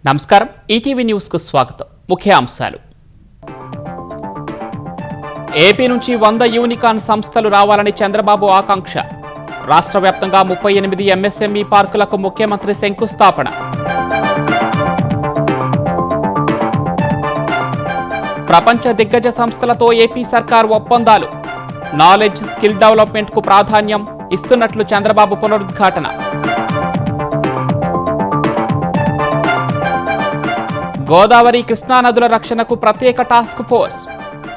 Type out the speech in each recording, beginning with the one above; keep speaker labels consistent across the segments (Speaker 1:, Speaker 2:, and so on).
Speaker 1: నమస్కారం ETV news కు స్వాగతం. ముఖ్యాంశాలు. ఏపీ నుంచి 100 యూనికార్న్ సంస్థలు రావాలని చంద్రబాబు ఆకాంక్ష. రాష్ట్ర వ్యాప్తంగా 38 ఎంఎస్ఎంఈ పార్కులకు ముఖ్యమంత్రి శంకుస్థాపన. ప్రపంచ దిగ్గజ సంస్థలతో ఏపీ సర్కార్ ఒప్పందాలు. నాలెడ్జ్ స్కిల్ డెవలప్మెంట్ కు ప్రాధాన్యం ఇస్తున్నట్లు చంద్రబాబు పునరుద్ఘాటన. గోదావరి కృష్ణా నదుల రక్షణకు ప్రత్యేక టాస్క్ ఫోర్స్.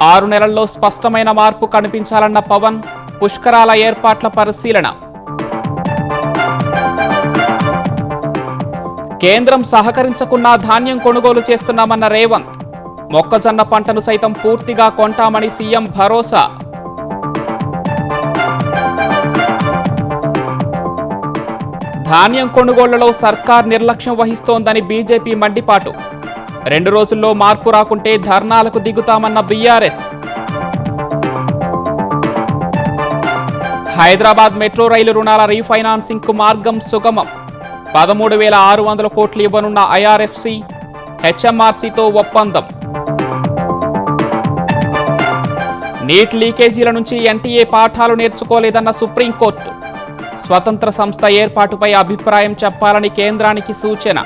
Speaker 1: 6 నెలల్లో స్పష్టమైన మార్పు కనిపించాలన్న పవన్. పుష్కరాల ఏర్పాట్ల పరిశీలన. కేంద్రం సహకరించకున్నా ధాన్యం కొనుగోలు చేస్తున్నామన్న రేవంత్. మొక్కజొన్న పంటను సైతం పూర్తిగా కొంటామని సీఎం భరోసా. ధాన్యం కొనుగోళ్లలో సర్కార్ నిర్లక్ష్యం వహిస్తోందని బీజేపీ మండిపాటు. 2 రోజుల్లో మార్పు రాకుంటే ధర్నాలకు దిగుతామన్న బీఆర్ఎస్. హైదరాబాద్ మెట్రో రైలు రుణాల రీఫైనాన్సింగ్ కు మార్గం సుగమం. 13,600 కోట్లు ఇవ్వనున్న ఐఆర్ఎఫ్సి, హెచ్ఎంఆర్సీతో ఒప్పందం. నీట్ లీకేజీల నుంచి ఎన్టీఏ పాఠాలు నేర్చుకోలేదన్న సుప్రీంకోర్టు. స్వతంత్ర సంస్థ ఏర్పాటుపై అభిప్రాయం చెప్పాలని కేంద్రానికి సూచన.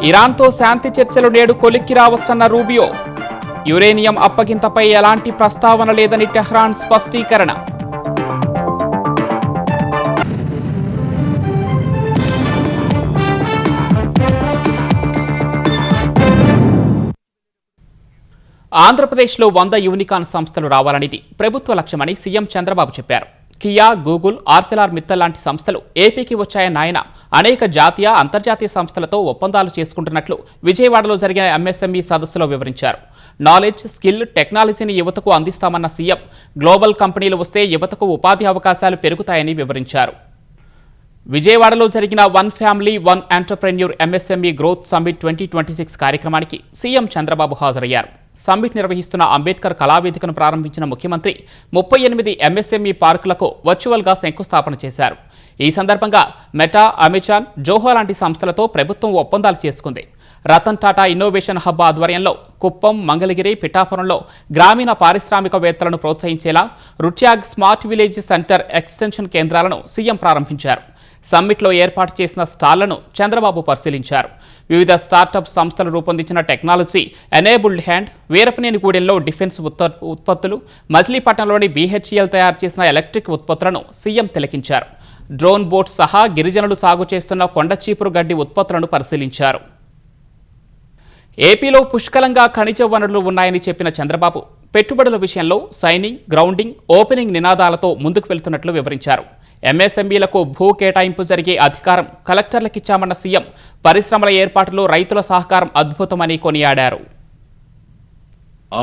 Speaker 1: ఇరాన్తో శాంతి చర్చలు నేడు కొలిక్కి రావచ్చన్న రూబియో. యురేనియం అప్పగింతపై ఎలాంటి ప్రస్తావన లేదని టెహ్రాన్ స్పష్టీకరణ. ఆంధ్రప్రదేశ్లో 100 యూనికార్న్ సంస్థలు రావాలనేది ప్రభుత్వ లక్ష్యమని సీఎం చంద్రబాబు చెప్పారు. కియా, గూగుల్, ఆర్సెలార్ మిత్తల్ లాంటి సంస్థలు ఏపీకి వచ్చాయన్న ఆయన అనేక జాతీయ, అంతర్జాతీయ సంస్థలతో ఒప్పందాలు చేసుకుంటున్నట్లు విజయవాడలో జరిగిన ఎంఎస్ఎంఈ సదస్సులో వివరించారు. నాలెడ్జ్, స్కిల్, టెక్నాలజీని యువతకు అందిస్తామన్న సీఎం గ్లోబల్ కంపెనీలు వస్తే యువతకు ఉపాధి అవకాశాలు పెరుగుతాయని వివరించారు. విజయవాడలో జరిగిన 1 family 1 entrepreneur MSME growth summit 2026 కార్యక్రమానికి సీఎం చంద్రబాబు హాజరయ్యారు. సమ్మిట్ నిర్వహిస్తున్న అంబేద్కర్ కళావేదికను ప్రారంభించిన ముఖ్యమంత్రి 38 ఎంఎస్ఎంఈ పార్కులకు వర్చువల్గా శంకుస్థాపన చేశారు. ఈ సందర్భంగా మెటా, అమెజాన్, జోహో లాంటి సంస్థలతో ప్రభుత్వం ఒప్పందాలు చేసుకుంది. రతన్ టాటా ఇన్నోవేషన్ హబ్ ఆధ్వర్యంలో కుప్పం, మంగళగిరి, పిఠాపురంలో గ్రామీణ పారిశ్రామికవేత్తలను ప్రోత్సహించేలా రుట్యాగ్ స్మార్ట్ విలేజ్ సెంటర్ ఎక్స్టెన్షన్ కేంద్రాలను సీఎం ప్రారంభించారు. సమ్మిట్లో ఏర్పాటు చేసిన స్టాళ్లను చంద్రబాబు పరిశీలించారు. వివిధ స్టార్టప్ సంస్థలు రూపొందించిన టెక్నాలజీ ఎనేబుల్డ్ హ్యాండ్, వీరపనేనిగూడెంలో డిఫెన్స్ ఉత్పత్తులు, మచిలీపట్నంలోని బీహెచ్ఈఎల్ తయారు చేసిన ఎలక్ట్రిక్ ఉత్పత్తులను సీఎం తిలకించారు. డ్రోన్ బోట్ సహా గిరిజనులు సాగు చేస్తున్న కొండచీపురు గడ్డి ఉత్పత్తులను పరిశీలించారు. ఏపీలో పుష్కలంగా ఖనిజ వనరులు ఉన్నాయని చెప్పిన చంద్రబాబు పెట్టుబడుల విషయంలో సైనింగ్, గ్రౌండింగ్, ఓపెనింగ్ నినాదాలతో ముందుకు వెళ్తున్నట్లు వివరించారు. ఎంఎస్ఎంఈలకు భూ కేటాయింపు జరిగే అధికారం కలెక్టర్లకిచ్చామన్న సీఎం పరిశ్రమల ఏర్పాటులో రైతుల సహకారం అద్భుతమని కొనియాడారు.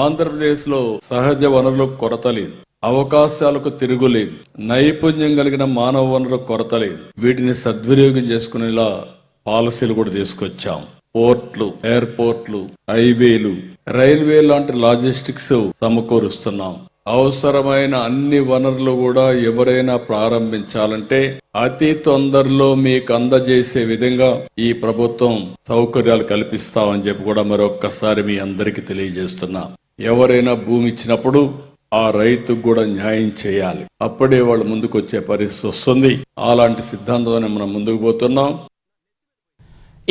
Speaker 2: ఆంధ్రప్రదేశ్లో సహజ వనరులకు కొరత లేదు, అవకాశాలకు తిరుగులేదు, నైపుణ్యం కలిగిన మానవ వనరులకు కొరత లేదు. వీటిని సద్వినియోగం చేసుకునేలా పాలసీలు కూడా తీసుకొచ్చాం. పోర్ట్లు, ఎయిర్పోర్ట్లు, హైవేలు, రైల్వే లాంటి లాజిస్టిక్స్ సమకూరుస్తున్నాం. అవసరమైన అన్ని వనరులు కూడా ఎవరైనా ప్రారంభించాలంటే అతి తొందరలో మీకు అందజేసే విధంగా ఈ ప్రభుత్వం సౌకర్యాలు కల్పిస్తామని చెప్పి కూడా మరొక్కసారి మీ అందరికీ తెలియజేస్తున్నా. ఎవరైనా భూమి ఇచ్చినప్పుడు ఆ రైతుకు కూడా న్యాయం చేయాలి. అప్పుడే వాళ్ళు ముందుకు వచ్చే పరిస్థితి వస్తుంది. అలాంటి సిద్ధాంతంతో మనం ముందుకు పోతున్నాం.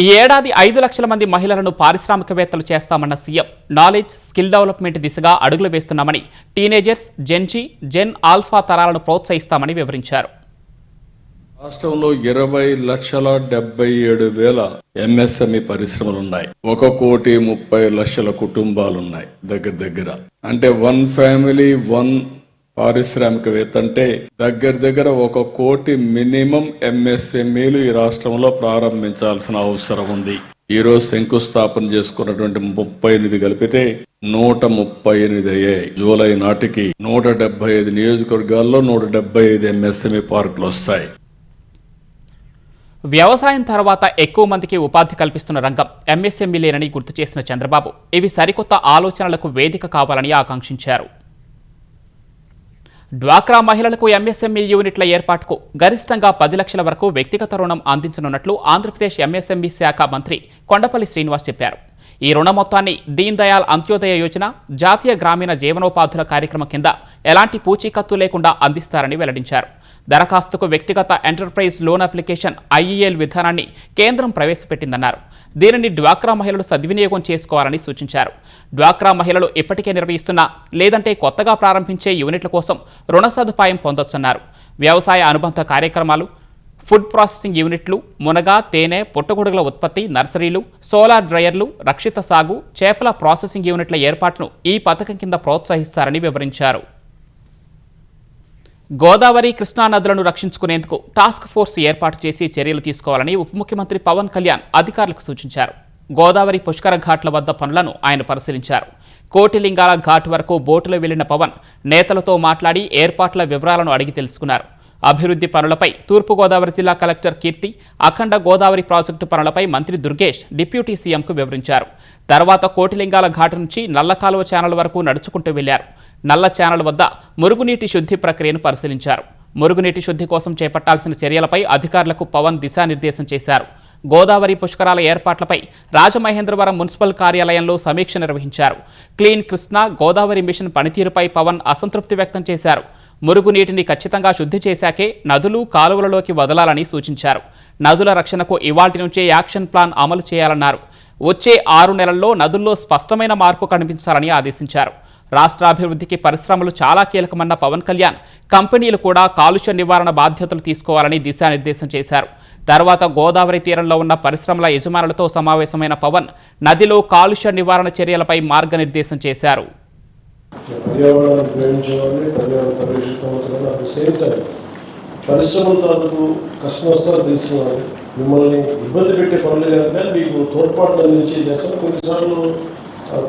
Speaker 1: ఈ ఏడాది 5 లక్షల మంది మహిళలను పారిశ్రామికవేత్తలు చేస్తామన్న సీఎం నాలెడ్జ్, స్కిల్ డెవలప్మెంట్ దిశగా అడుగులు వేస్తున్నామని, టీనేజర్స్, జెన్జీ, జెన్ ఆల్ఫా తరాలను ప్రోత్సహిస్తామని వివరించారు.
Speaker 2: రాష్ట్రంలో 20,77,000 ఎంఎస్ఎంఈ పరిశ్రమలున్నాయి. 1,30,00,000 కుటుంబాలున్నాయి. దగ్గర అంటే 1 ఫ్యామిలీ 1 పారిశ్రామికవేత్త అంటే దగ్గర 1 కోటి మినిమం ఎంఎస్ఎంఈలు ఈ రాష్ట్రంలో ప్రారంభించాల్సిన అవసరం ఉంది. ఈ రోజు శంకుస్థాపన చేసుకున్నటువంటి 38 కలిపితే 138 అయ్యాయి. జూలై నాటికి 175 నియోజకవర్గాల్లో 175 ఎంఎస్ఎంఈ పార్కులు వస్తాయి.
Speaker 1: వ్యవసాయం తర్వాత ఎక్కువ మందికి ఉపాధి కల్పిస్తున్న రంగం ఎంఎస్ఎంఈలేనని గుర్తు చేసిన చంద్రబాబు ఇవి సరికొత్త ఆలోచనలకు వేదిక కావాలని ఆకాంక్షించారు. డ్వాక్రా మహిళలకు ఎంఎస్ఎంఈ యూనిట్ల ఏర్పాటుకు గరిష్టంగా 10 లక్షల వరకు వ్యక్తిగత రుణం అందించనున్నట్లు ఆంధ్రప్రదేశ్ ఎంఎస్ఎంఈ శాఖ మంత్రి కొండపల్లి శ్రీనివాస్ చెప్పారు. ఈ రుణ మొత్తాన్ని దీన్ దయాళ్ అంత్యోదయ యోజన, జాతీయ గ్రామీణ జీవనోపాధుల కార్యక్రమం కింద ఎలాంటి పూచీకత్తు లేకుండా అందిస్తారని వెల్లడించారు. దరఖాస్తుకు వ్యక్తిగత ఎంటర్ప్రైజ్ లోన్ అప్లికేషన్ ఐఈఎల్ విధానాన్ని కేంద్రం ప్రవేశపెట్టిందన్నారు. దీనిని డ్వాక్రా మహిళలు సద్వినియోగం చేసుకోవాలని సూచించారు. డ్వాక్రా మహిళలు ఇప్పటికే నిర్వహిస్తున్న లేదంటే కొత్తగా ప్రారంభించే యూనిట్ల కోసం రుణ సదుపాయం పొందొచ్చన్నారు. వ్యవసాయ అనుబంధ కార్యక్రమాలు, ఫుడ్ ప్రాసెసింగ్ యూనిట్లు, మునగ, తేనె, పుట్టగొడుగుల ఉత్పత్తి, నర్సరీలు, సోలార్ డ్రయర్లు, రక్షిత సాగు, చేపల ప్రాసెసింగ్ యూనిట్ల ఏర్పాటును ఈ పథకం కింద ప్రోత్సహిస్తారని వివరించారు. గోదావరి, కృష్ణా నదులను రక్షించుకునేందుకు టాస్క్ ఫోర్స్ ఏర్పాటు చేసి చర్యలు తీసుకోవాలని ఉప ముఖ్యమంత్రి పవన్ కళ్యాణ్ అధికారులకు సూచించారు. గోదావరి పుష్కర ఘాట్ల వద్ద పనులను ఆయన పరిశీలించారు. కోటిలింగాల ఘాట్ వరకు బోటులో వెళ్లిన పవన్ నేతలతో మాట్లాడి ఏర్పాట్ల వివరాలను అడిగి తెలుసుకున్నారు. అభివృద్ధి పనులపై తూర్పుగోదావరి జిల్లా కలెక్టర్ కీర్తి, అఖండ గోదావరి ప్రాజెక్టు పనులపై మంత్రి దుర్గేష్ డిప్యూటీ సీఎంకు వివరించారు. తర్వాత కోటిలింగాల ఘాటు నుంచి నల్ల కాలువ ఛానల్ వరకు నడుచుకుంటూ వెళ్లారు. నల్ల ఛానల్ వద్ద మురుగునీటి శుద్ధి ప్రక్రియను పరిశీలించారు. మురుగునీటి శుద్ధి కోసం చేపట్టాల్సిన చర్యలపై అధికారులకు పవన్ దిశానిర్దేశం చేశారు. గోదావరి పుష్కరాల ఏర్పాట్లపై రాజమహేంద్రవరం మున్సిపల్ కార్యాలయంలో సమీక్ష నిర్వహించారు. క్లీన్ కృష్ణా గోదావరి మిషన్ పనితీరుపై పవన్ అసంతృప్తి వ్యక్తం చేశారు. మురుగునీటిని ఖచ్చితంగా శుద్ధి చేశాకే నదులు, కాలువలలోకి వదలాలని సూచించారు. నదుల రక్షణకు ఇవాల్టి నుంచే యాక్షన్ ప్లాన్ అమలు చేయాలన్నారు. వచ్చే 6 నెలల్లో నదుల్లో స్పష్టమైన మార్పు కనిపించాలని ఆదేశించారు. రాష్ట్రాభివృద్ధికి పరిశ్రమలు చాలా కీలకమన్న పవన్ కళ్యాణ్ కంపెనీలు కూడా కాలుష్య నివారణ బాధ్యతలు తీసుకోవాలని దిశానిర్దేశం చేశారు. తర్వాత గోదావరి తీరంలో ఉన్న పరిశ్రమల యజమానులతో సమావేశమైన పవన్ నదిలో కాలుష్య నివారణ చర్యలపై మార్గనిర్దేశం చేశారు.
Speaker 3: పర్యావరణాన్ని ప్రేమించేవాడిని, పర్యావరణ పరిరక్షించడం అట్ ద సేమ్ టైం పరిశ్రమల తాలూకు కష్ట నష్టాలు తీసుకున్నాను. మిమ్మల్ని ఇబ్బంది పెట్టే పనులు కాదు, కానీ మీకు తోడ్పాటు అందించి చేస్తాను. కొన్నిసార్లు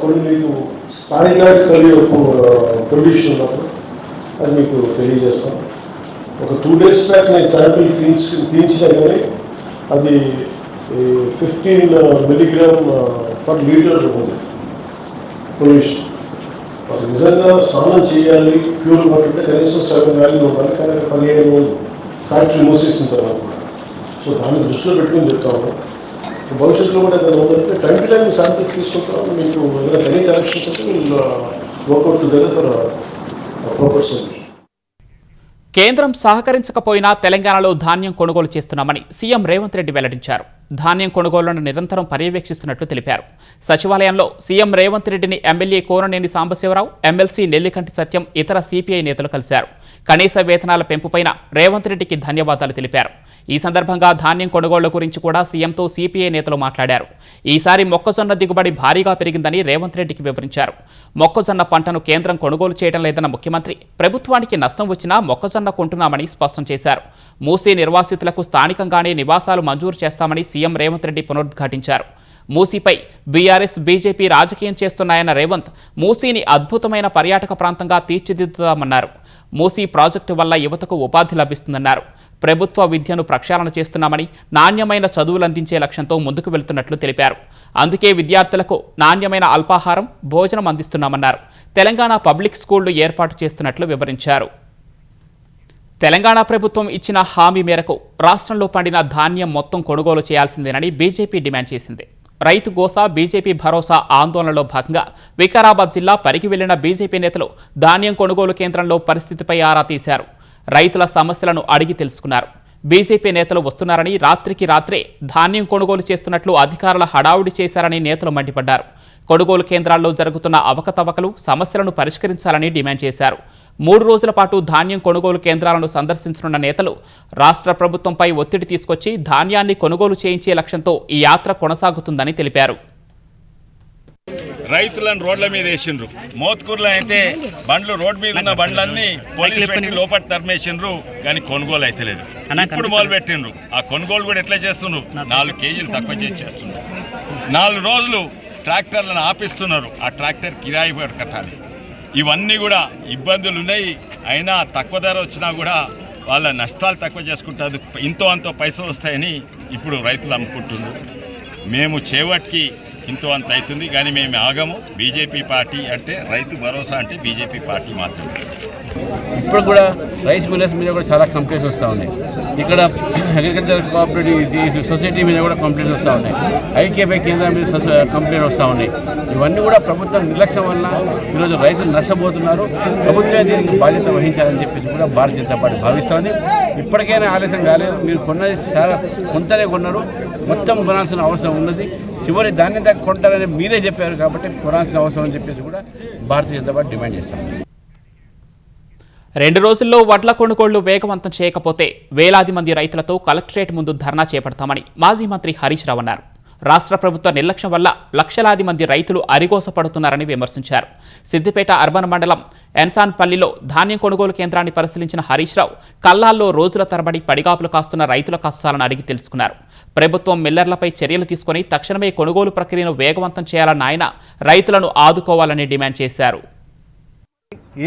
Speaker 3: కొన్ని మీకు స్థానికానికి కలిగే పొల్యూషన్ ఉన్నప్పుడు అది మీకు తెలియజేస్తాం. ఒక 2 days బ్యాక్ నేను శాంపిల్ తీయించినా కానీ అది 15 milligram per liter ఉంది పొల్యూషన్. అది నిజంగా స్నానం చేయాలి, ప్యూర్ వాటర్ అంటే కనీసం 7 వాల్యూలు ఉండాలి, కానీ 15 ఫ్యాక్టరీ మూసేసిన తర్వాత కూడా. సో దాన్ని దృష్టిలో పెట్టుకుని చెప్తాము. భవిష్యత్తులో కూడా ఏదైనా ఉందంటే టైం టు టైం శాంపిల్స్ తీసుకుంటాం. మీకు ఏదైనా ఎనీ కలెక్షన్స్ అయితే వీళ్ళు work out together for proper solution.
Speaker 1: కేంద్రం సహకరించకపోయినా తెలంగాణలో ధాన్యం కొనుగోలు చేస్తున్నామని సీఎం రేవంత్ రెడ్డి వెల్లడించారు. ధాన్యం కొనుగోళ్లను నిరంతరం పర్యవేక్షిస్తున్నట్లు తెలిపారు. సచివాలయంలో సీఎం రేవంత్ రెడ్డిని ఎమ్మెల్యే కోననేని సాంబశివరావు, ఎమ్మెల్సీ నెల్లికంటి సత్యం, ఇతర సిపిఐ నేతలు కలిశారు. కనీస వేతనాల పెంపుపైన రేవంత్ రెడ్డికి ధన్యవాదాలు తెలిపారు. ఈ సందర్భంగా ధాన్యం కొనుగోళ్ల గురించి కూడా సీఎంతో సిపిఐ నేతలు మాట్లాడారు. ఈసారి మొక్కజొన్న దిగుబడి భారీగా పెరిగిందని రేవంత్ రెడ్డికి వివరించారు. మొక్కజొన్న పంటను కేంద్రం కొనుగోలు చేయడం లేదన్న ముఖ్యమంత్రి ప్రభుత్వానికి నష్టం వచ్చినా మొక్కజొన్న కొంటున్నామని స్పష్టం చేశారు. మూసీ నిర్వాసితులకు స్థానికంగానే నివాసాలు మంజూరు చేస్తామని సీఎం రేవంత్ రెడ్డి పునరుద్ఘాటించారు. మూసీపై బీఆర్ఎస్, బీజేపీ రాజకీయం చేస్తున్నాయన్న రేవంత్ మూసీని అద్భుతమైన పర్యాటక ప్రాంతంగా తీర్చిదిద్దుతామన్నారు. మూసీ ప్రాజెక్టు వల్ల యువతకు ఉపాధి లభిస్తుందన్నారు. ప్రభుత్వ విద్యను ప్రక్షాళన చేస్తున్నామని, నాణ్యమైన చదువులు అందించే లక్ష్యంతో ముందుకు వెళుతున్నట్లు తెలిపారు. అందుకే విద్యార్థులకు నాణ్యమైన అల్పాహారం, భోజనం అందిస్తున్నామన్నారు. తెలంగాణ పబ్లిక్ స్కూళ్లు ఏర్పాటు చేస్తున్నట్లు వివరించారు. తెలంగాణ ప్రభుత్వం ఇచ్చిన హామీ మేరకు రాష్ట్రంలో పండిన ధాన్యం మొత్తం కొనుగోలు చేయాల్సిందేనని బీజేపీ డిమాండ్ చేసింది. రైతు గోసా, బీజేపీ భరోసా ఆందోళనలో భాగంగా వికారాబాద్ జిల్లా పరిగి వెళ్లిన బీజేపీ నేతలు ధాన్యం కొనుగోలు కేంద్రంలో పరిస్థితిపై ఆరా తీశారు. రైతుల సమస్యలను అడిగి తెలుసుకున్నారు. బీజేపీ నేతలు వస్తున్నారని, రాత్రికి రాత్రే ధాన్యం కొనుగోలు చేస్తున్నట్లు అధికారుల హడావుడి చేశారని నేతలు మండిపడ్డారు. కొనుగోలు కేంద్రాల్లో జరుగుతున్న అవకతవకలు, సమస్యలను పరిష్కరించాలని డిమాండ్ చేశారు. 3 రోజుల పాటు ధాన్యం కొనుగోలు కేంద్రాలను సందర్శించనున్న నేతలు రాష్ట్ర ప్రభుత్వంపై ఒత్తిడి తీసుకొచ్చి ధాన్యాన్ని కొనుగోలు చేయించే లక్ష్యంతో ఈ యాత్ర కొనసాగుతుందని తెలిపారు.
Speaker 4: రైతులను రోడ్ల మీద వేసిండ్రు. మోత్కూరులో అయితే బండ్లు రోడ్ మీద ఉన్న బండ్లన్నీ పోలీసులు పెట్టి లోపల తరిమేసిండ్రు, కానీ కొనుగోలు అయితే లేదు. ఇప్పుడు మొదలు పెట్టిండ్రు. ఆ కొనుగోలు కూడా ఎట్లా చేస్తుండ్రు? 4 కేజీలు తక్కువ చేసి చేస్తున్నారు. 4 రోజులు ట్రాక్టర్లను ఆపిస్తున్నారు. ఆ ట్రాక్టర్ కిరాయి కట్టాలి. ఇవన్నీ కూడా ఇబ్బందులు ఉన్నాయి. అయినా తక్కువ ధర వచ్చినా కూడా వాళ్ళ నష్టాలు తక్కువ చేసుకుంటారు. ఇంతో అంతో పైసలు వస్తాయని ఇప్పుడు రైతులు అమ్ముకుంటున్నారు. మేము చేవట్కి ఇంతో అంత అవుతుంది. కానీ మేము ఆగము. బీజేపీ పార్టీ అంటే రైతు భరోసా అంటే బీజేపీ పార్టీ మాత్రమే.
Speaker 5: ఇప్పుడు కూడా రైస్ మిల్లర్స్ మీద కూడా చాలా కంప్లైంట్స్ వస్తూ ఉన్నాయి. ఇక్కడ అగ్రికల్చర్ కోఆపరేటివ్ సొసైటీ మీద కూడా కంప్లైంట్స్ వస్తూ ఉన్నాయి. ఐక్యపై కేంద్రం మీద కంప్లైంట్ వస్తూ ఉన్నాయి. ఇవన్నీ కూడా ప్రభుత్వం నిర్లక్ష్యం వల్ల ఈరోజు రైతులు నష్టపోతున్నారు. ప్రభుత్వం దీనికి బాధ్యత వహించాలని చెప్పేసి కూడా భారతీయ జనతా పార్టీ భావిస్తోంది. ఇప్పటికైనా ఆలస్యం కాలేదు. మీరు కొన్నది చాలా కొంతనే కొన్నారు, మొత్తం కొనాల్సిన అవసరం ఉన్నది. చివరి ధాన్యం దాకా కొంటారని మీరే చెప్పారు కాబట్టి కొనాల్సిన అవసరం అని చెప్పేసి కూడా భారతీయ జనతా పార్టీ డిమాండ్ చేస్తాం.
Speaker 1: 2 రోజుల్లో వడ్ల కొనుగోళ్లు వేగవంతం చేయకపోతే వేలాది మంది రైతులతో కలెక్టరేట్ ముందు ధర్నా చేపడతామని మాజీ మంత్రి హరీష్ రావు అన్నారు. రాష్ట్ర ప్రభుత్వ నిర్లక్ష్యం వల్ల లక్షలాది మంది రైతులు అరిగోసపడుతున్నారని విమర్శించారు. సిద్దిపేట అర్బన్ మండలం ఎన్సాన్పల్లిలో ధాన్యం కొనుగోలు కేంద్రాన్ని పరిశీలించిన హరీష్ రావు కల్లాల్లో రోజుల తరబడి పడిగాపులు కాస్తున్న రైతుల కష్టాలను అడిగి తెలుసుకున్నారు. ప్రభుత్వం మిల్లర్లపై చర్యలు తీసుకుని తక్షణమే కొనుగోలు ప్రక్రియను వేగవంతం చేయాలన్న ఆయన రైతులను ఆదుకోవాలని డిమాండ్ చేశారు.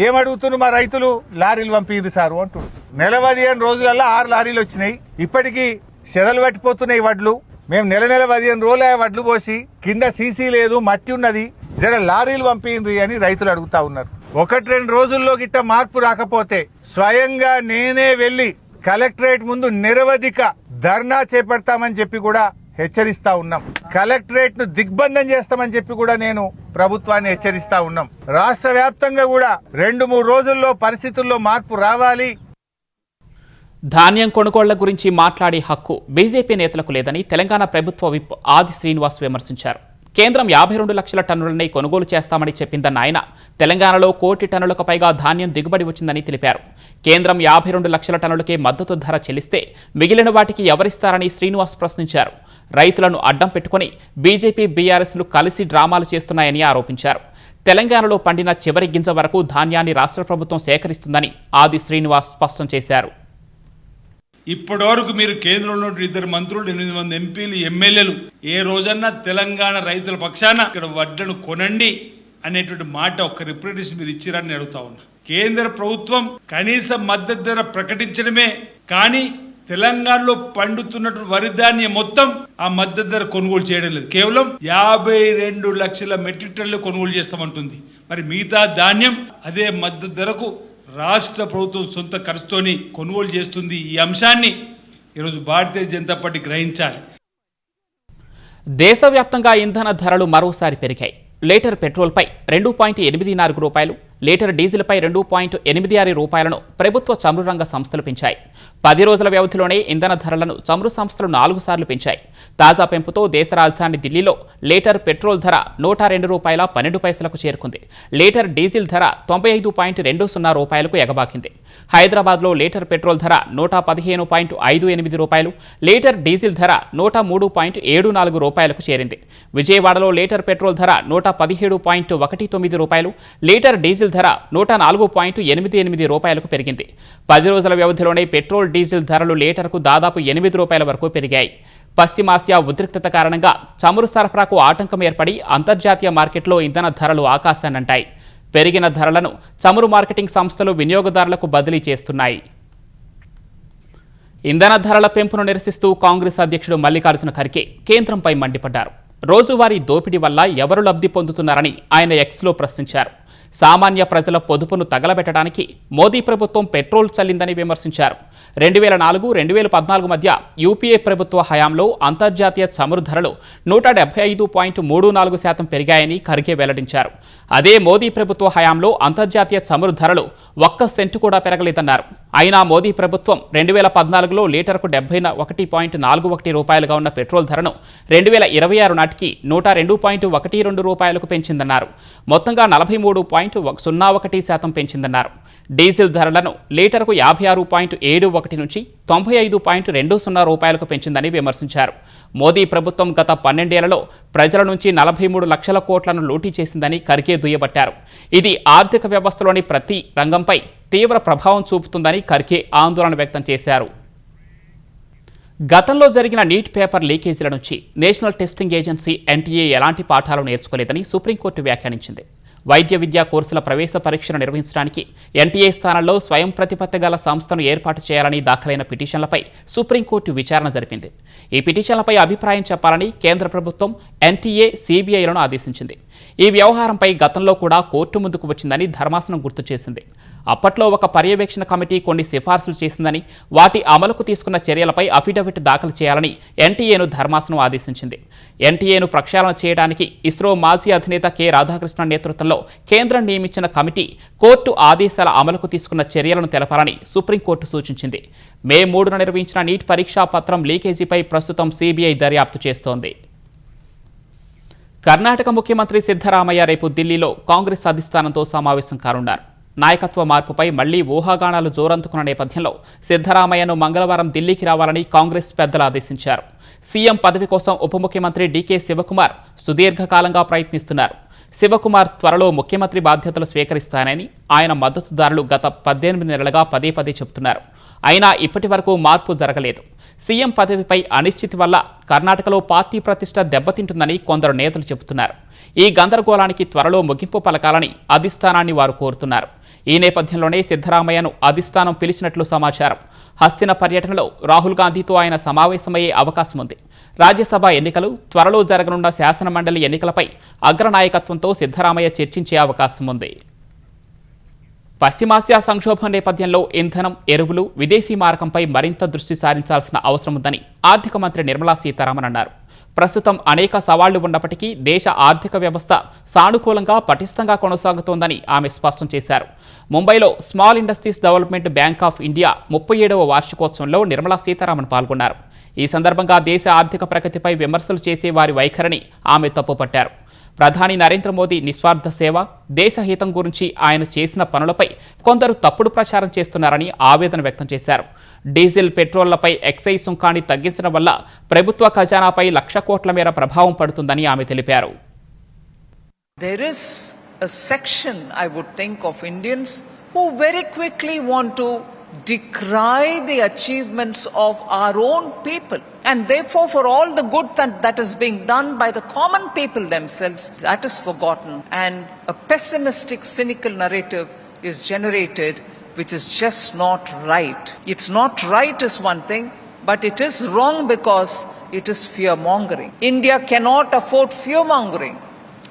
Speaker 6: ఏమడుగుతున్నారు మా రైతులు? లారీలు పంపింది సారు అంటున్నారు. నెల 15 రోజులలో 6 లారీలు వచ్చినాయి. ఇప్పటికీ చెదలు పట్టిపోతున్నాయి వడ్లు. మేము నెల 15 రోజులు వడ్లు పోసి కింద సీసీ లేదు, మట్టి ఉన్నది, జర లారీలు పంపింది అని రైతులు అడుగుతా ఉన్నారు. 1-2 రోజుల్లో గిట్ట మార్పు రాకపోతే స్వయంగా నేనే వెళ్లి కలెక్టరేట్ ముందు నిరవధిక ధర్నా చేపడతామని చెప్పి కూడా హెచ్చరిస్తా ఉన్నాం. కలెక్టరేట్ ను దిగ్బంధం చేస్తామని చెప్పి కూడా నేను ప్రభుత్వాన్ని హెచ్చరిస్తా ఉన్నాం. రాష్ట్ర వ్యాప్తంగా కూడా 2-3 రోజుల్లో పరిస్థితుల్లో మార్పు రావాలి.
Speaker 1: ధాన్యం కొనుగోళ్ల గురించి మాట్లాడే హక్కు బీజేపీ నేతలకు లేదని తెలంగాణ ప్రభుత్వ విప్ ఆది శ్రీనివాస్ విమర్శించారు. కేంద్రం 52 లక్షల టన్నులని కొనుగోలు చేస్తామని చెప్పిందన్న ఆయన తెలంగాణలో 1 కోటి టన్నులకు పైగా ధాన్యం దిగుబడి వచ్చిందని తెలిపారు. కేంద్రం 52 లక్షల టన్నులకే మద్దతు ధర చెల్లిస్తే మిగిలిన వాటికి ఎవరిస్తారని శ్రీనివాస్ ప్రశ్నించారు. రైతులను అడ్డం పెట్టుకుని బీజేపీ బీఆర్ఎస్లు కలిసి డ్రామాలు చేస్తున్నాయని ఆరోపించారు. తెలంగాణలో పండిన చివరి గింజ వరకు ధాన్యాన్ని రాష్ట్ర ప్రభుత్వం సేకరిస్తుందని ఆది శ్రీనివాస్ స్పష్టం చేశారు.
Speaker 7: ఇప్పటివరకు మీరు కేంద్రంలో 2 మంత్రులు, 8 మంది ఎంపీలు, ఎమ్మెల్యేలు ఏ రోజన్నా తెలంగాణ రైతుల పక్షాన ఇక్కడ వడ్లను కొనండి అనేటువంటి మాట ఒక్క రిప్రజెంటేషన్ మీరు ఇచ్చిరని అడుగుతా ఉన్నా. కేంద్ర ప్రభుత్వం కనీస మద్దతు ధర ప్రకటించడమే కానీ తెలంగాణలో పండుతున్నటువంటి వరి ధాన్యం మొత్తం ఆ మద్దతు ధర కొనుగోలు చేయడం లేదు. కేవలం 52 లక్షల మెట్రిక్ టన్నులు కొనుగోలు చేస్తామంటుంది. మరి మిగతా ధాన్యం అదే మద్దతు ధరకు రాష్ట్ర ప్రభుత్వం సొంత ఖర్చుతోని కొనుగోలు చేస్తుంది. ఈ అంశాన్ని ఈరోజు భారతీయ జనతా పార్టీ గ్రహించాలి.
Speaker 1: దేశవ్యాప్తంగా ఇంధన ధరలు మరోసారి పెరిగాయి. లీటర్ పెట్రోల్పై 2.84 రూపాయలు, లీటర్ డీజిల్పై 2.86 రూపాయలను ప్రభుత్వ చమురు రంగ సంస్థలు పెంచాయి. 10 రోజుల వ్యవధిలోనే ఇంధన ధరలను చమురు సంస్థలు 4 సార్లు పెంచాయి. తాజా పెంపుతో దేశ రాజధాని ఢిల్లీలో లీటర్ పెట్రోల్ ధర 102 రూపాయల 12 పైసలకు చేరుకుంది. లీటర్ డీజిల్ ధర 95.20 రూపాయలకు ఎగబాకింది. హైదరాబాద్లో లీటర్ పెట్రోల్ ధర 115.58 రూపాయలు, లీటర్ డీజిల్ ధర 103.74 రూపాయలకు చేరింది. విజయవాడలో లీటర్ పెట్రోల్ ధర 117.19 రూపాయలు, లీటర్ డీజిల్ ధర 104.88 రూపాయలకు పెరిగింది. 10 రోజుల వ్యవధిలోనే పెట్రోల్ డీజిల్ ధరలు లీటర్కు దాదాపు 8 రూపాయల వరకు పెరిగాయి. పశ్చిమాసియా ఉద్రిక్తత కారణంగా చమురు సరఫరాకు ఆటంకం ఏర్పడి అంతర్జాతీయ మార్కెట్లో ఇంధన ధరలు ఆకాశాన్నంటాయి. పెరిగిన ధరలను చమురు మార్కెటింగ్ సంస్థలు వినియోగదారులకు బదిలీ చేస్తున్నాయి. ఇంధన ధరల పెంపును నిరసిస్తూ కాంగ్రెస్ అధ్యక్షుడు మల్లికార్జున ఖర్గే కేంద్రంపై మండిపడ్డారు. రోజువారీ దోపిడీ వల్ల ఎవరు లబ్ధి పొందుతున్నారని ఆయన ఎక్స్లో ప్రశ్నించారు. సామాన్య ప్రజల పొదుపును తగలబెట్టడానికి మోదీ ప్రభుత్వం పెట్రోల్ చల్లిందని విమర్శించారు. 2004-2014 మధ్య యూపీఏ ప్రభుత్వ హయాంలో అంతర్జాతీయ చమురు ధరలు 175.34% పెరిగాయని ఖర్గే వెల్లడించారు. అదే మోదీ ప్రభుత్వ హయాంలో అంతర్జాతీయ చమురు ధరలు 1 సెంటు కూడా పెరగలేదన్నారు. అయినా మోదీ ప్రభుత్వం 2014లో లీటర్కు 71.41 రూపాయలుగా ఉన్న పెట్రోల్ ధరను 2026 నాటికి 102.12 రూపాయలకు పెంచిందన్నారు. మొత్తంగా 43.01% పెంచిందన్నారు. డీజిల్ ధరలను లీటర్కు 56.71 నుంచి 95.20 రూపాయలకు పెంచిందని విమర్శించారు. మోదీ ప్రభుత్వం గత 12 ఏళ్లలో ప్రజల నుంచి 43 లక్షల కోట్లను లూటీ చేసిందని ఖర్గే దుయ్యబట్టారు. ఇది ఆర్థిక వ్యవస్థలోని ప్రతి రంగంపై తీవ్ర ప్రభావం చూపుతుందని ఖర్గే ఆందోళన వ్యక్తం చేశారు. గతంలో జరిగిన నీట్ పేపర్ లీకేజీల నుంచి నేషనల్ టెస్టింగ్ ఏజెన్సీ ఎన్టీఏ ఎలాంటి పాఠాలు నేర్చుకోలేదని సుప్రీంకోర్టు వ్యాఖ్యానించింది. వైద్య విద్యా కోర్సుల ప్రవేశ పరీక్షను నిర్వహించడానికి ఎన్టీఏ స్థానంలో స్వయం ప్రతిపత్తి గల సంస్థను ఏర్పాటు చేయాలని దాఖలైన పిటిషన్లపై సుప్రీంకోర్టు విచారణ జరిపింది. ఈ పిటిషన్లపై అభిప్రాయం చెప్పాలని కేంద్ర ప్రభుత్వం ఎన్టీఏ, సీబీఐలను ఆదేశించింది. ఈ వ్యవహారంపై గతంలో కూడా కోర్టు ముందుకు వచ్చిందని ధర్మాసనం గుర్తు చేసింది. అప్పట్లో ఒక పర్యవేక్షణ కమిటీ కొన్ని సిఫార్సులు చేసిందని, వాటి అమలుకు తీసుకున్న చర్యలపై అఫిడవిట్ దాఖలు చేయాలని ఎన్టీఏను ధర్మాసనం ఆదేశించింది. ఎన్టీఏను ప్రక్షాళన చేయడానికి ఇస్రో మాజీ అధినేత కె రాధాకృష్ణన్ నేతృత్వంలో కేంద్రం నియమించిన కమిటీ కోర్టు ఆదేశాల అమలుకు తీసుకున్న చర్యలను తెలపాలని సుప్రీంకోర్టు సూచించింది. మే 3న నిర్వహించిన నీట్ పరీక్షా పత్రం లీకేజీపై ప్రస్తుతం సీబీఐ దర్యాప్తు చేస్తోంది. కర్ణాటక ముఖ్యమంత్రి సిద్ధరామయ్య రేపు ఢిల్లీలో కాంగ్రెస్ అధిష్టానంతో సమావేశం కానున్నారు. నాయకత్వ మార్పుపై మళ్లీ ఊహాగానాలు జోరందుకున్న నేపథ్యంలో సిద్ధరామయ్యను మంగళవారం ఢిల్లీకి రావాలని కాంగ్రెస్ పెద్దలు ఆదేశించారు. సీఎం పదవి కోసం ఉప ముఖ్యమంత్రి డీకే శివకుమార్ సుదీర్ఘకాలంగా ప్రయత్నిస్తున్నారు. శివకుమార్ త్వరలో ముఖ్యమంత్రి బాధ్యతలు స్వీకరిస్తానని ఆయన మద్దతుదారులు గత 18 నెలలుగా పదే చెబుతున్నారు. అయినా ఇప్పటి వరకు మార్పు జరగలేదు. సీఎం పదవిపై అనిశ్చితి వల్ల కర్ణాటకలో పార్టీ ప్రతిష్ట దెబ్బతింటుందని కొందరు నేతలు చెబుతున్నారు. ఈ గందరగోళానికి త్వరలో ముగింపు పలకాలని అధిష్టానాన్ని వారు కోరుతున్నారు. ఈ నేపథ్యంలోనే సిద్ధరామయ్యను అధిష్టానం పిలిచినట్లు సమాచారం. హస్తిన పర్యటనలో రాహుల్ గాంధీతో ఆయన సమావేశమయ్యే అవకాశం ఉంది. రాజ్యసభ ఎన్నికలు, త్వరలో జరగనున్న శాసనమండలి ఎన్నికలపై అగ్రనాయకత్వంతో సిద్ధరామయ్య చర్చించే అవకాశం ఉంది. పశ్చిమాసియా సంక్షోభం నేపథ్యంలో ఇంధనం, ఎరువులు, విదేశీ మారకంపై మరింత దృష్టి సారించాల్సిన అవసరం ఉందని ఆర్థిక మంత్రి నిర్మలా సీతారామన్ అన్నారు. ప్రస్తుతం అనేక సవాళ్లు ఉన్నప్పటికీ దేశ ఆర్థిక వ్యవస్థ సానుకూలంగా, పటిష్టంగా కొనసాగుతోందని ఆమె స్పష్టం చేశారు. ముంబైలో small industries development bank of India 37వ వార్షికోత్సవంలో నిర్మలా సీతారామన్ పాల్గొన్నారు. ఈ సందర్భంగా దేశ ఆర్థిక ప్రగతిపై విమర్శలు చేసే వారి వైఖరిని ఆమె తప్పుపట్టారు. ప్రధాని నరేంద్ర మోదీ నిస్వార్థ సేవ, దేశహితం గురించి ఆయన చేసిన పనులపై కొందరు తప్పుడు ప్రచారం చేస్తున్నారని ఆవేదన వ్యక్తం చేశారు. డీజిల్, పెట్రోళ్లపై ఎక్సైజ్ సుంకాన్ని తగ్గించడం వల్ల ప్రభుత్వ ఖజానాపై 1,00,000 కోట్ల మేర ప్రభావం పడుతుందని ఆమె తెలిపారు.
Speaker 8: There is a section, I would think, of Indians who very quickly want to decry the achievements of our own people, and therefore for all the good that is being done by the common people themselves, that is forgotten, and a pessimistic, cynical narrative is generated which is just not right. It's not right is one thing, but it is wrong because it is fear-mongering. India cannot afford fear-mongering.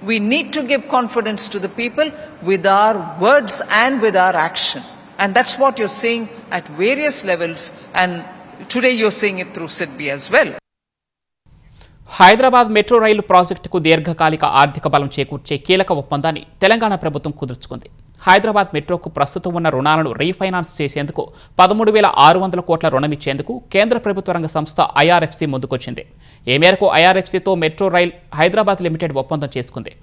Speaker 8: We need to give confidence to the people with our words and with our action. And that's what you're seeing at various levels, and today you're seeing it through SIDBI as well.
Speaker 1: Hyderabad metro rail ప్రాజెక్టుకు దీర్ఘకాలిక ఆర్థిక బలం చేకూర్చే కీలక ఒప్పందాన్ని తెలంగాణ ప్రభుత్వం కుదుర్చుకుంది. హైదరాబాద్ మెట్రోకు ప్రస్తుతం ఉన్న రుణాలను రీఫైనాన్స్ చేసేందుకు 13,600 కోట్ల రుణమిచ్చేందుకు కేంద్ర ప్రభుత్వ రంగ సంస్థ ఐఆర్ఎఫ్సి ముందుకొచ్చింది. ఈ మేరకు ఐఆర్ఎఫ్సితో మెట్రో రైల్ హైదరాబాద్ లిమిటెడ్ ఒప్పందం చేసుకుంది.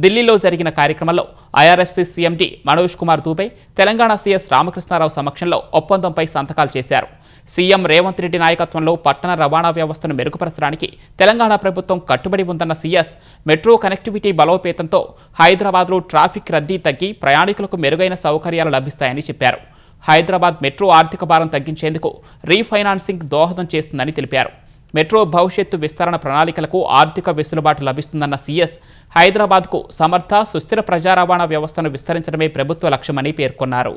Speaker 1: ఢిల్లీలో జరిగిన కార్యక్రమంలో IRFC CMD Manoj Kumar Dubey, Telangana CS Ramakrishna Rao సమక్షంలో ఒప్పందంపై సంతకాలు చేశారు. సీఎం రేవంత్ రెడ్డి నాయకత్వంలో పట్టణ రవాణా వ్యవస్థను మెరుగుపరచడానికి తెలంగాణ ప్రభుత్వం కట్టుబడి ఉందన్న సీఎస్, మెట్రో కనెక్టివిటీ బలోపేతంతో హైదరాబాద్లో ట్రాఫిక్ రద్దీ తగ్గి ప్రయాణికులకు మెరుగైన సౌకర్యాలు లభిస్తాయని చెప్పారు. హైదరాబాద్ మెట్రో ఆర్థిక భారం తగ్గించేందుకు రీఫైనాన్సింగ్ దోహదం చేస్తుందని తెలిపారు. మెట్రో భవిష్యత్తు విస్తరణ ప్రణాళికలకు ఆర్థిక వెసులుబాటు లభిస్తుందన్న సీఎస్, హైదరాబాద్కు సమర్థ, సుస్థిర ప్రజా రవాణా వ్యవస్థను విస్తరించడమే ప్రభుత్వ లక్ష్యమని పేర్కొన్నారు.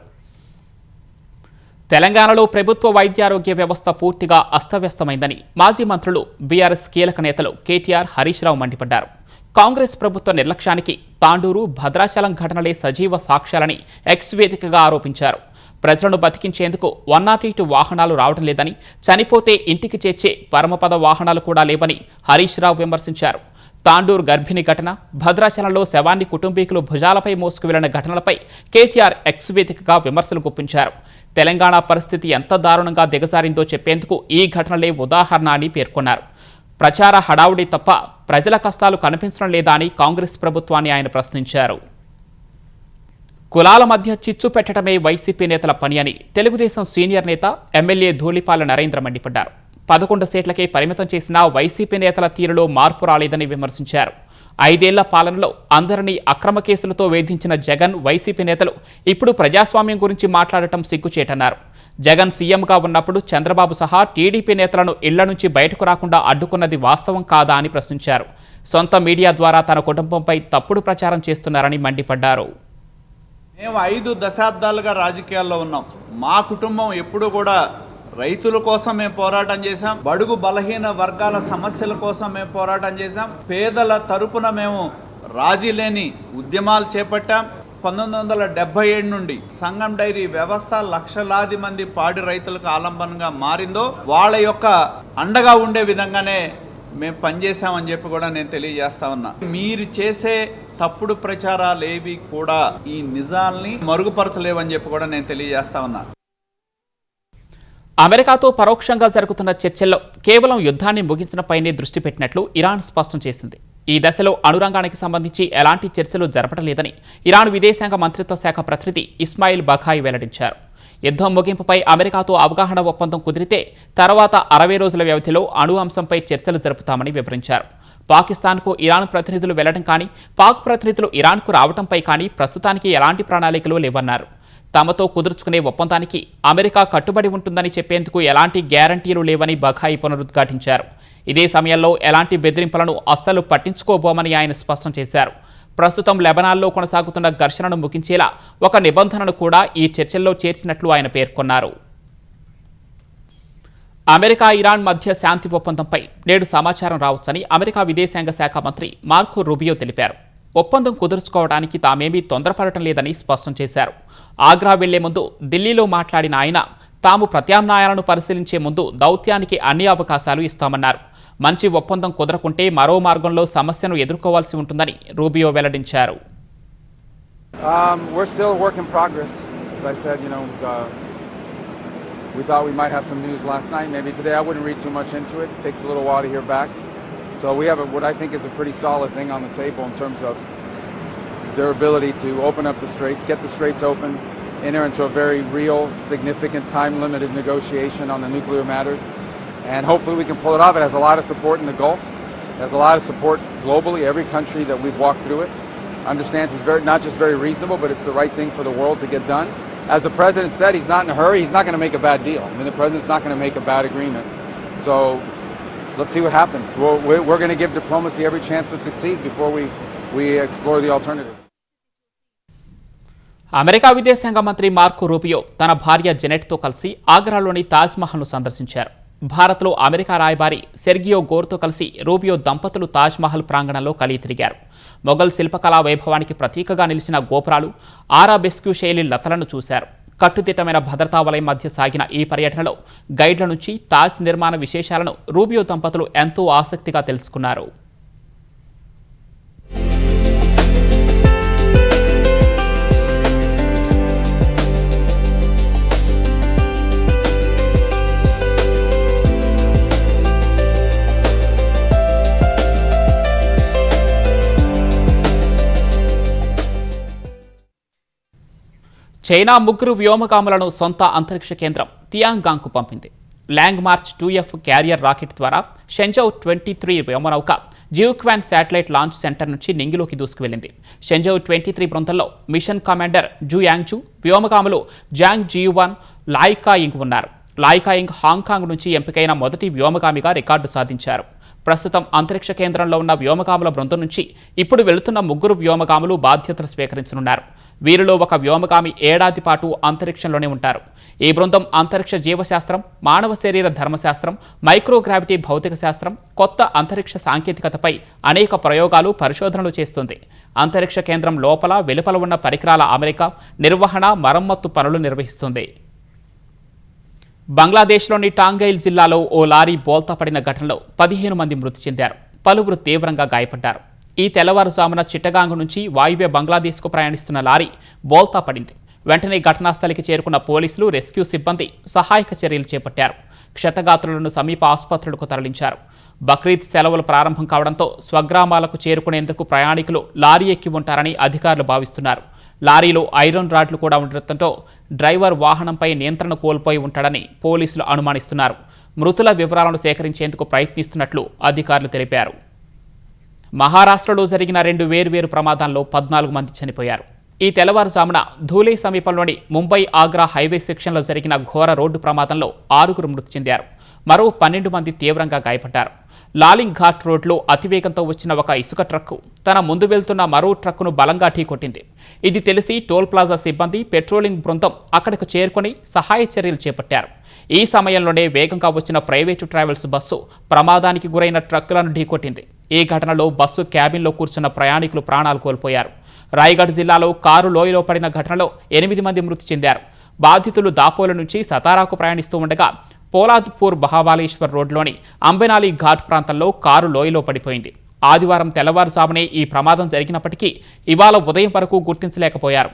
Speaker 1: తెలంగాణలో ప్రభుత్వ వైద్యారోగ్య వ్యవస్థ పూర్తిగా అస్తవ్యస్తమైందని మాజీ మంత్రులు, బీఆర్ఎస్ కీలక నేతలు కేటీఆర్, హరీష్ రావు మండిపడ్డారు. కాంగ్రెస్ ప్రభుత్వ నిర్లక్ష్యానికి తాండూరు, భద్రాచలం ఘటనలే సజీవ సాక్ష్యాలని ఎక్స్ వేదికగా ఆరోపించారు. ప్రజలను బతికించేందుకు 108 వాహనాలు రావడం లేదని, చనిపోతే ఇంటికి చేర్చే పరమపద వాహనాలు కూడా లేవని హరీష్ రావు విమర్శించారు. తాండూరు గర్భిణి ఘటన, భద్రాచలంలో శవాన్ని కుటుంబీకులు భుజాలపై మోసుకు వెళ్లిన ఘటనలపై కేటీఆర్ ఎక్స్ వేదికగా విమర్శలు గుప్పించారు. తెలంగాణ పరిస్థితి ఎంత దారుణంగా దిగజారిందో చెప్పేందుకు ఈ ఘటనలే ఉదాహరణ అని పేర్కొన్నారు. ప్రచార హడావుడి తప్ప ప్రజల కష్టాలు కనిపించడం లేదా అని కాంగ్రెస్ ప్రభుత్వాన్ని ఆయన ప్రశ్నించారు. కులాల మధ్య చిచ్చు పెట్టడమే వైసీపీ నేతల పని అని తెలుగుదేశం సీనియర్ నేత, ఎమ్మెల్యే ధూళిపాల నరేంద్ర మండిపడ్డారు. 11 సీట్లకే పరిమితం చేసిన వైసీపీ నేతల తీరులో మార్పు రాలేదని విమర్శించారు. 5 ఏళ్ల పాలనలో అందరినీ అక్రమ కేసులతో వేధించిన జగన్, వైసీపీ నేతలు ఇప్పుడు ప్రజాస్వామ్యం గురించి మాట్లాడటం సిగ్గుచేటన్నారు. జగన్ సీఎంగా ఉన్నప్పుడు చంద్రబాబు సహా టీడీపీ నేతలను ఇళ్ల నుంచి బయటకు రాకుండా అడ్డుకున్నది వాస్తవం కాదా అని ప్రశ్నించారు. సొంత మీడియా ద్వారా తన కుటుంబంపై తప్పుడు ప్రచారం చేస్తున్నారని మండిపడ్డారు.
Speaker 9: మేము 5 దశాబ్దాలుగా రాజకీయాల్లో ఉన్నాం. మా కుటుంబం ఎప్పుడూ కూడా రైతుల కోసం మేము పోరాటం చేశాం, బడుగు బలహీన వర్గాల సమస్యల కోసం మేము పోరాటం చేశాం, పేదల తరపున మేము రాజీ లేని ఉద్యమాలు చేపట్టాం. 1977 నుండి సంగం డైరీ వ్యవస్థ లక్షలాది మంది పాడి రైతులకు ఆలంబనంగా మారిందో వాళ్ళ యొక్క అండగా ఉండే విధంగానే మేము పనిచేసామని చెప్పి కూడా నేను తెలియజేస్తా ఉన్నా. మీరు చేసే తప్పుడు ప్రచారాలు ఏవి కూడా ఈ నిజాల్ని మరుగుపరచలేవని చెప్పి కూడా నేను తెలియజేస్తా ఉన్నా.
Speaker 1: అమెరికాతో పరోక్షంగా జరుగుతున్న చర్చల్లో కేవలం యుద్ధాన్ని ముగించడంపైనే దృష్టి పెట్టినట్లు ఇరాన్ స్పష్టం చేసింది. ఈ దశలో అణురంగానికి సంబంధించి ఎలాంటి చర్చలు జరపడం లేదని ఇరాన్ విదేశాంగ మంత్రిత్వ శాఖ ప్రతినిధి ఇస్మాయిల్ బఖాయి వెల్లడించారు. యుద్ధం ముగింపుపై అమెరికాతో అవగాహన ఒప్పందం కుదిరితే తర్వాత 60 రోజుల వ్యవధిలో అణు అంశంపై చర్చలు జరుపుతామని వివరించారు. పాకిస్తాన్కు ఇరాన్ ప్రతినిధులు వెళ్లడం కానీ, పాక్ ప్రతినిధులు ఇరాన్కు రావడంపై కానీ ప్రస్తుతానికి ఎలాంటి ప్రణాళికలు లేవన్నారు. తమతో కుదుర్చుకునే ఒప్పందానికి అమెరికా కట్టుబడి ఉంటుందని చెప్పేందుకు ఎలాంటి గ్యారంటీలు లేవని బఖాయి పునరుద్ఘాటించారు. ఇదే సమయంలో ఎలాంటి బెదిరింపులను అస్సలు పట్టించుకోబోమని ఆయన స్పష్టం చేశారు. ప్రస్తుతం లెబనాన్లో కొనసాగుతున్న ఘర్షణను ముగించేలా ఒక నిబంధనను కూడా ఈ చర్చల్లో చేర్చినట్లు ఆయన పేర్కొన్నారు. అమెరికా ఇరాన్ మధ్య శాంతి ఒప్పందంపై నేడు సమాచారం రావచ్చని అమెరికా విదేశాంగ శాఖ మంత్రి మార్కో రూబియో తెలిపారు. ఒప్పందం కుదుర్చుకోవడానికి తామేమీ తొందరపడటం లేదని స్పష్టం చేశారు. ఆగ్రా వెళ్లే ముందు ఢిల్లీలో మాట్లాడిన ఆయన తాము ప్రత్యామ్నాయాలను పరిశీలించే ముందు దౌత్యానికి అన్ని అవకాశాలు ఇస్తామన్నారు. మంచి ఒప్పందం కుదరకుంటే మరో మార్గంలో సమస్యను ఎదుర్కోవాల్సి ఉంటుందని రూబియో వెల్లడించారు.
Speaker 10: We're still a work in progress. As I said, we thought we might have some news last night. Maybe today I wouldn't read too much into it. It takes a little while to hear back. So we have what I think is a pretty solid thing on the table in terms of their ability to open up the straits, get the straits open, enter into a very real, significant, time-limited negotiation on the nuclear matters. And hopefully we can pull it off. It has a lot of support in the Gulf. It has a lot of support globally. Every country that we've walked through it understands it's not just very reasonable, but it's the right thing for the world to get done. As the President said, he's not in a hurry. He's not going to make a bad deal. I mean, the President's not going to make a bad agreement. So let's see what happens. We're going to give diplomacy every chance to succeed before we explore the alternatives.
Speaker 1: America విదేశాంగ మంత్రి Marco Rubio తన భార్య జెనెట్తో కలిసి ఆగ్రాలోని తాజ్మహల్ను సందర్శించారు. భారత్లో America రాయబారి Sergio గోర్తో కలిసి Rubio దంపతులు తాజ్మహల్ ప్రాంగణంలో కలిగి తిరిగారు. మొఘల్ శిల్పకళా వైభవానికి ప్రతీకగా నిలిచిన గోపురాలు, ఆరాబెస్క్యూ శైలి లతలను చూశారు. కట్టుదిట్టమైన భద్రతా వలయం మధ్య సాగిన ఈ పర్యటనలో గైడ్ల నుంచి తాజ్ నిర్మాణ విశేషాలను రూబియో దంపతులు ఎంతో ఆసక్తిగా తెలుసుకున్నారు. చైనా 3 వ్యోమగాములను సొంత అంతరిక్ష కేంద్రం తియాంగాంగ్కు పంపింది. Long March 2F carrier rocket ద్వారా షెంజౌ 23 వ్యోమనౌక జియోక్వాన్ శాటిలైట్ లాంచ్ సెంటర్ నుంచి నింగిలోకి దూసుకువెళ్లింది. షెంజౌ 23 బృందంలో మిషన్ కమాండర్ జూ యాంగ్జూ, వ్యోమగాములు జాంగ్ జియువాన్, లాయికాయింగ్ ఉన్నారు. లాయికాయింగ్ హాంకాంగ్ నుంచి ఎంపికైన మొదటి వ్యోమగామిగా రికార్డు సాధించారు. ప్రస్తుతం అంతరిక్ష కేంద్రంలో ఉన్న వ్యోమగాముల బృందం నుంచి ఇప్పుడు వెళుతున్న 3 వ్యోమగాములు బాధ్యతలు స్వీకరించనున్నారు. వీరిలో ఒక వ్యోమగామి ఏడాది పాటు అంతరిక్షంలోనే ఉంటారు. ఈ బృందం అంతరిక్ష జీవశాస్త్రం, మానవ శరీర ధర్మశాస్త్రం, మైక్రోగ్రావిటీ భౌతిక శాస్త్రం, కొత్త అంతరిక్ష సాంకేతికతపై అనేక ప్రయోగాలు, పరిశోధనలు చేస్తుంది. అంతరిక్ష కేంద్రం లోపల, వెలుపల ఉన్న పరికరాల అమరిక, నిర్వహణ, మరమ్మత్తు పనులు నిర్వహిస్తుంది. బంగ్లాదేశ్లోని టాంగైల్ జిల్లాలో ఓ లారీ బోల్తా పడిన ఘటనలో 15 మంది మృతి చెందారు. పలువురు తీవ్రంగా గాయపడ్డారు. ఈ తెల్లవారుజామున చిట్టగాంగ్ నుంచి వాయువ్య బంగ్లాదేశ్కు ప్రయాణిస్తున్న లారీ బోల్తా పడింది. వెంటనే ఘటనాస్థలికి చేరుకున్న పోలీసులు, రెస్క్యూ సిబ్బంది సహాయక చర్యలు చేపట్టారు. క్షతగాత్రులను సమీప ఆసుపత్రులకు తరలించారు. బక్రీద్ సెలవులు ప్రారంభం కావడంతో స్వగ్రామాలకు చేరుకునేందుకు ప్రయాణికులు లారీ ఎక్కి ఉంటారని అధికారులు భావిస్తున్నారు. లారీలో ఐరన్ రాడ్లు కూడా ఉండటంతో డ్రైవర్ వాహనంపై నియంత్రణ కోల్పోయి ఉంటాడని పోలీసులు అనుమానిస్తున్నారు. మృతుల వివరాలను సేకరించేందుకు ప్రయత్నిస్తున్నట్లు అధికారులు తెలిపారు. మహారాష్ట్రలో జరిగిన 2 వేర్వేరు ప్రమాదాల్లో 14 మంది చనిపోయారు. ఈ తెల్లవారుజామున ధూలే సమీపంలోని ముంబై ఆగ్రా హైవే సెక్షన్లో జరిగిన ఘోర రోడ్డు ప్రమాదంలో 6 మృతి చెందారు. మరో 12 మంది తీవ్రంగా గాయపడ్డారు. లాలింగ్ ఘాట్ రోడ్లో అతివేగంతో వచ్చిన ఒక ఇసుక ట్రక్కు తన ముందు వెళ్తున్న మరో ట్రక్కును బలంగా ఢీకొట్టింది. ఇది తెలిసి టోల్ ప్లాజా సిబ్బంది, పెట్రోలింగ్ బృందం అక్కడికి చేరుకుని సహాయ చర్యలు చేపట్టారు. ఈ సమయంలోనే వేగంగా వచ్చిన ప్రైవేటు ట్రావెల్స్ బస్సు ప్రమాదానికి గురైన ట్రక్కులను ఢీకొట్టింది. ఈ ఘటనలో బస్సు క్యాబిన్లో కూర్చున్న ప్రయాణికులు ప్రాణాలు కోల్పోయారు. రాయగఢ్ జిల్లాలో కారు లోయలో పడిన ఘటనలో 8 మంది మృతి చెందారు. బాధితులు దాపోల నుంచి సతారాకు ప్రయాణిస్తూ ఉండగా పోలాద్పూర్ బహాబాలేశ్వర్ రోడ్లోని అంబెనాలి ఘాట్ ప్రాంతంలో కారు లోయలో పడిపోయింది. ఆదివారం తెల్లవారుజామునే ఈ ప్రమాదం జరిగినప్పటికీ ఇవాళ ఉదయం వరకు గుర్తించలేకపోయారు.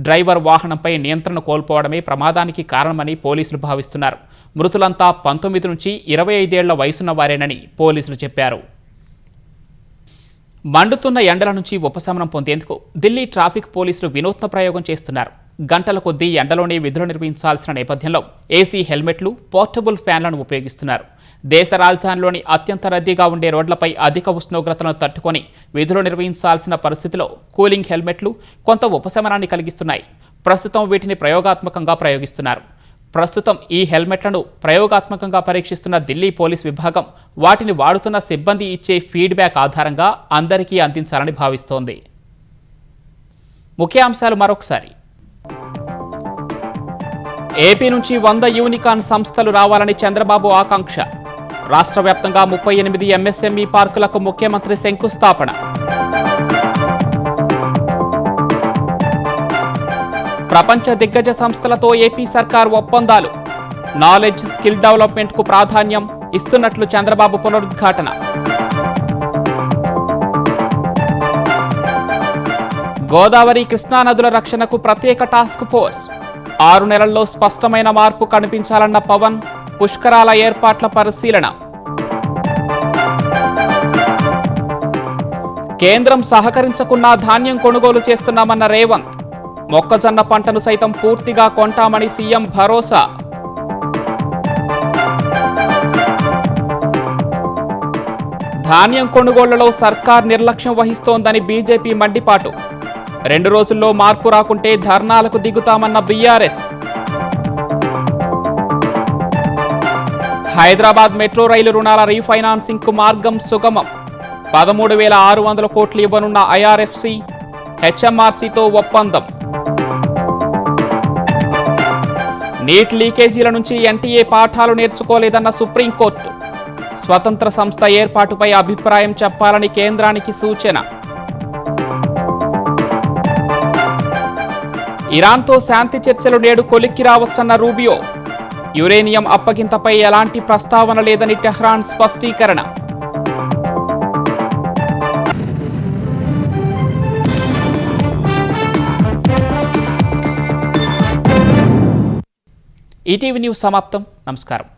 Speaker 1: డ్రైవర్ వాహనంపై నియంత్రణ కోల్పోవడమే ప్రమాదానికి కారణమని పోలీసులు భావిస్తున్నారు. మృతులంతా 19 నుంచి 25 ఏళ్ల వయసున్న వారేనని పోలీసులు చెప్పారు. మండుతున్న ఎండల నుంచి ఉపశమనం పొందేందుకు ఢిల్లీ ట్రాఫిక్ పోలీసులు వినూత్న ప్రయోగం చేస్తున్నారు. గంటల కొద్దీ ఎండలోనే విధులు నిర్వహించాల్సిన నేపథ్యంలో ఏసీ హెల్మెట్లు, పోర్టబుల్ ఫ్యాన్లను ఉపయోగిస్తున్నారు. దేశ రాజధానిలోని అత్యంత రద్దీగా ఉండే రోడ్లపై అధిక ఉష్ణోగ్రతలను తట్టుకొని విధులు నిర్వహించాల్సిన పరిస్థితిలో కూలింగ్ హెల్మెట్లు కొంత ఉపశమనాన్ని కలిగిస్తున్నాయి. ప్రస్తుతం వీటిని ప్రయోగాత్మకంగా ప్రయోగిస్తున్నారు. ప్రస్తుతం ఈ హెల్మెట్లను ప్రయోగాత్మకంగా పరీక్షిస్తున్న ఢిల్లీ పోలీస్ విభాగం వాటిని వాడుతున్న సిబ్బంది ఇచ్చే ఫీడ్బ్యాక్ ఆధారంగా అందరికీ అందించాలని భావిస్తోంది. ముఖ్యాంశాలు మరొకసారి. ఏపీ నుంచి 100 యూనికాన్ సంస్థలు రావాలని చంద్రబాబు ఆకాంక్ష. రాష్ట్ర వ్యాప్తంగా 38 ఎంఎస్ఎంఈ పార్కులకు ముఖ్యమంత్రి శంకుస్థాపన. ప్రపంచ దిగ్గజ సంస్థలతో ఏపీ సర్కార్ ఒప్పందాలు. నాలెడ్జ్, స్కిల్ డెవలప్మెంట్కు ప్రాధాన్యం ఇస్తున్నట్లు చంద్రబాబు పునరుద్ఘాటన. గోదావరి, కృష్ణా నదుల రక్షణకు ప్రత్యేక టాస్క్ ఫోర్స్. 6 నెలల్లో స్పష్టమైన మార్పు కనిపించాలన్న పవన్. పుష్కరాల ఏర్పాట్ల పరిశీలన. కేంద్రం సహకరించకున్నా ధాన్యం కొనుగోలు చేస్తున్నామన్న రేవంత్. మొక్కజొన్న పంటను సైతం పూర్తిగా కొంటామని సీఎం భరోసా. ధాన్యం కొనుగోళ్లలో సర్కార్ నిర్లక్ష్యం వహిస్తోందని బీజేపీ మండిపాటు. 2 రోజుల్లో మార్పు రాకుంటే ధర్నాలకు దిగుతామన్న బీఆర్ఎస్. హైదరాబాద్ మెట్రో రైలు రుణాల రీఫైనాన్సింగ్కు మార్గం సుగమం. 13,600 కోట్లు ఇవ్వనున్న ఐఆర్ఎఫ్సి, హెచ్ఎంఆర్సీతో ఒప్పందం. నీట్ లీకేజీల నుంచి ఎన్టీఏ పాఠాలు నేర్చుకోలేదన్న సుప్రీంకోర్టు. స్వతంత్ర సంస్థ ఏర్పాటుపై అభిప్రాయం చెప్పాలని కేంద్రానికి సూచన. ఇరాన్తో శాంతి చర్చలు నేడు కొలిక్కి రావచ్చన్న రూబియో. యురేనియం అప్పగింతపై ఎలాంటి ప్రస్తావన లేదని టెహ్రాన్ స్పష్టీకరణ. ఈటీవీ న్యూస్ సమాప్తం. నమస్కారం.